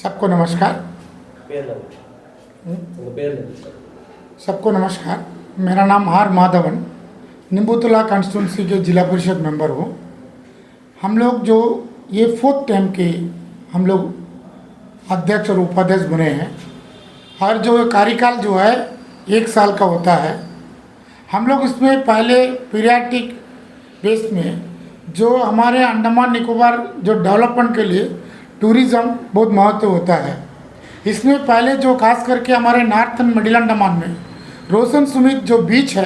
सबको नमस्कार। పేరు सबको नमस्कार। मेरा नाम आर माधवन, निम्बूतला कॉन्स्टिट्यूंसी के जिला परिषद मेंबर हूँ। हम लोग जो ये 4th टाइम के हम लोग अध्यक्ष और उपाध्यक्ष बने हैं और जो कार्यकाल जो है 1 साल का होता है। हम लोग इसमें पहले पीरियाडिक बेस में जो हमारे अंडमान निकोबार जो डेवलपमेंट के लिए टूरिज़्म बहुत महत्व होता है। इसमें पहले जो खास करके हमारे नॉर्थ एंड मिडिल अंडमान में रोशन सुमित जो बीच है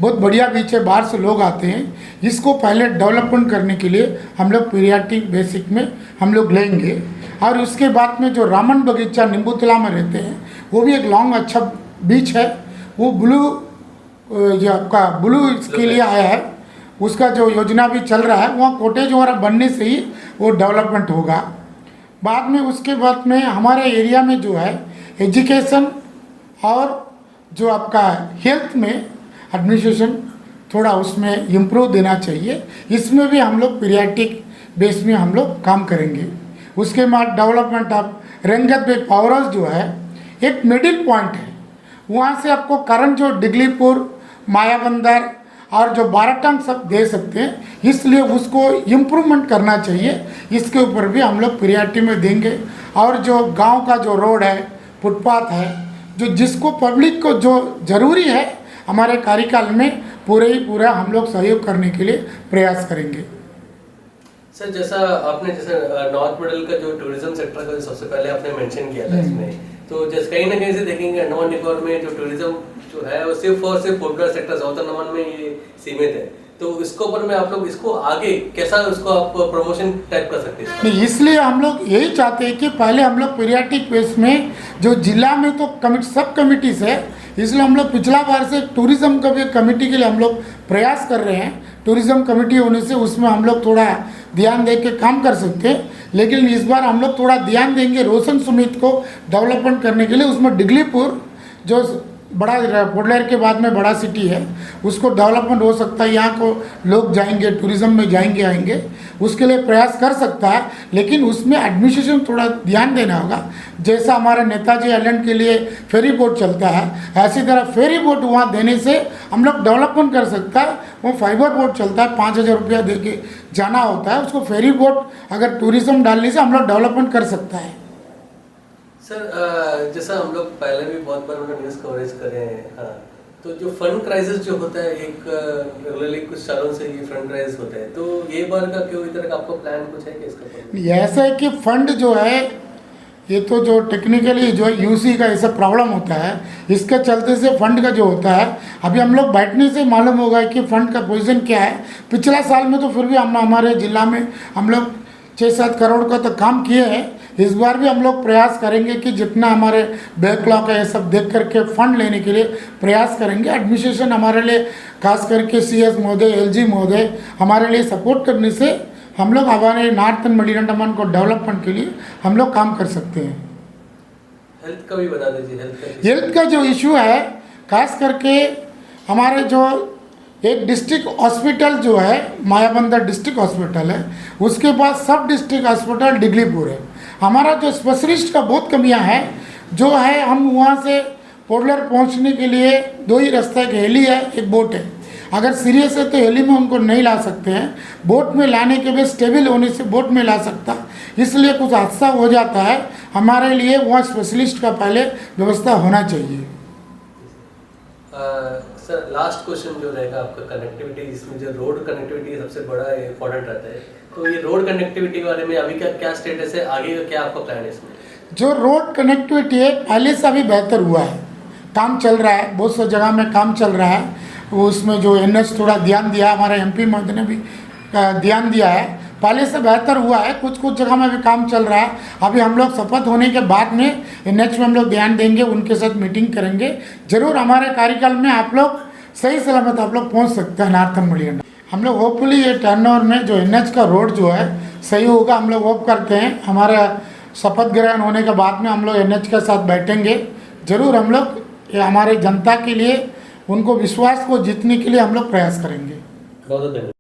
बहुत बढ़िया बीच है, बाहर से लोग आते हैं। इसको पहले डेवलपमेंट करने के लिए हम लोग पीरियाडिक बेसिक में हम लोग लेंगे और उसके बाद में जो रामन बगीचा निम्बूतला में रहते हैं वो भी एक लॉन्ग अच्छा बीच है। वो ब्लू जो आपका ब्लू इसके लिए आया है, उसका जो योजना भी चल रहा है वहाँ कॉटेज वगैरह बनने से ही वो डेवलपमेंट होगा। बाद में उसके बाद में हमारे एरिया में जो है एजुकेशन और जो आपका हेल्थ में एडमिनिस्ट्रेशन थोड़ा उसमें इम्प्रूव देना चाहिए। इसमें भी हम लोग पीरियाडिक बेस में हम लोग काम करेंगे। उसके बाद डेवलपमेंट ऑफ रंगत बे पावर हाउस जो है एक मिडिल पॉइंट है, वहाँ से आपको करंट जो डिगलीपुर मायाबंदर और जो बाराटंग सब दे सकते हैं, इसलिए उसको इम्प्रूवमेंट करना चाहिए। इसके ऊपर भी हम लोग पीरियाडिक में देंगे। और जो गांव का जो रोड है, फुटपाथ है, जो जिसको पब्लिक को जो ज़रूरी है हमारे कार्यकाल में पूरा हम लोग सहयोग करने के लिए प्रयास करेंगे। सर जैसा नॉर्थ मिडल का जो टूरिज्म सेक्टर का सबसे पहले आपने मेंशन किया था इसमें, तो जैसे कहीं ना कहीं से देखेंगे अंडमान निकोबार में जो टूरिज्म जो है वो सिर्फ और सिर्फ पोर्टल सेक्टर साउथ अंडमान में ये सीमित है। तो इसके ऊपर में आप लोग इसको आगे कैसा उसको आप प्रमोशन टाइप कर सकते हैं? नहीं, इसलिए हम लोग यही चाहते हैं कि पहले हम लोग पीरियाडिक बेस में जो जिला में तो सब कमिटीज है, इसलिए हम लोग पिछला बार से टूरिज्म का भी कमेटी के लिए हम लोग प्रयास कर रहे हैं। टूरिज्म कमेटी होने से उसमें हम लोग थोड़ा ध्यान दे के काम कर सकते हैं, लेकिन इस बार हम लोग थोड़ा ध्यान देंगे रोशन सुमित को डेवलपमेंट करने के लिए। उसमें डिगलीपुर जो बड़ा पोडलर के बाद में बड़ा सिटी है, उसको डेवलपमेंट हो सकता है। यहाँ को लोग जाएंगे, टूरिज्म में जाएंगे आएंगे, उसके लिए प्रयास कर सकता है, लेकिन उसमें एडमिनिस्ट्रेशन थोड़ा ध्यान देना होगा। जैसा हमारे नेताजी आइलैंड के लिए फेरी बोट चलता है, ऐसी तरह फेरी बोट वहाँ देने से हम लोग डेवलपमेंट कर सकता है। वो फाइबर बोट चलता है, 5,000 रुपया दे के जाना होता है, उसको फेरी बोट अगर टूरिज्म डालने से हम लोग डेवलपमेंट कर सकता है। सर जैसा हम लोग पहले भी बहुत बार उनका न्यूज़ कवरेज करे हैं, हाँ, तो जो फंड क्राइसिस जो होता है एक रेगुलरली कुछ सालों से ये फंड क्राइसिस होता है, तो ये बार का क्यों इधर का आपको प्लान कुछ है कि इसका? ऐसा है कि फंड जो है ये तो जो टेक्निकली जो यूसी का ऐसा प्रॉब्लम होता है, इसके चलते से फंड का जो होता है अभी हम लोग बैठने से मालूम होगा कि फंड का पोजीशन क्या है। पिछला साल में तो फिर भी हम हमारे जिला में हम लोग 6-7 करोड़ का तो काम किए हैं। इस बार भी हम लोग प्रयास करेंगे कि जितना हमारे बैकलॉग है ये सब देख करके फंड लेने के लिए प्रयास करेंगे। एडमिनिस्ट्रेशन हमारे लिए खास करके CS महोदय, LG महोदय हमारे लिए सपोर्ट करने से हम लोग हमारे नॉर्थ एंड मिडिल अंडमान को डेवलपमेंट के लिए हम लोग काम कर सकते हैं। हेल्थ का भी बता दीजिए। हेल्थ का जो इशू है खास करके हमारे जो एक डिस्ट्रिक्ट हॉस्पिटल जो है मायाबंदर डिस्ट्रिक्ट हॉस्पिटल है, उसके बाद सब डिस्ट्रिक्ट हॉस्पिटल डिगलीपुर है। हमारा जो स्पेशलिस्ट का बहुत कमियां है जो है, हम वहाँ से पोडलर पहुँचने के लिए 2 ही रास्ता है, एक हेली है एक बोट है। अगर सीरियस है तो हेली में उनको नहीं ला सकते हैं, बोट में लाने के बाद स्टेबल होने से बोट में ला सकता, इसलिए कुछ हादसा हो जाता है। हमारे लिए वहाँ स्पेशलिस्ट का पहले व्यवस्था होना चाहिए। सर लास्ट क्वेश्चन जो रहेगा आपका कनेक्टिविटी, इसमें जो रोड कनेक्टिविटी सबसे बड़ा इम्पोर्टेंट रहता है, तो ये रोड कनेक्टिविटी के बारे में अभी का क्या स्टेटस है, आगे का क्या आपका प्लान है इसमें? जो रोड कनेक्टिविटी है पहले से अभी बेहतर हुआ है, काम चल रहा है, बहुत सी जगह में काम चल रहा है। उसमें जो NH थोड़ा ध्यान दिया, हमारे MP महोदय ने भी ध्यान दिया है, पहले से बेहतर हुआ है। कुछ जगह में भी काम चल रहा है। अभी हम लोग शपथ होने के बाद में NH में हम लोग ध्यान देंगे, उनके साथ मीटिंग करेंगे। जरूर हमारे कार्यकाल में आप लोग सही सलामत आप लोग पहुँच सकते हैं नॉर्थन मिलियन। हम लोग होपफुली ये टर्नओवर में जो NH का रोड जो है सही होगा, हम लोग होप करते हैं। हमारा शपथ ग्रहण होने के बाद में हम लोग NH के साथ बैठेंगे। जरूर हम लोग हमारे जनता के लिए उनको विश्वास को जीतने के लिए हम लोग प्रयास करेंगे। बहुत धन्यवाद।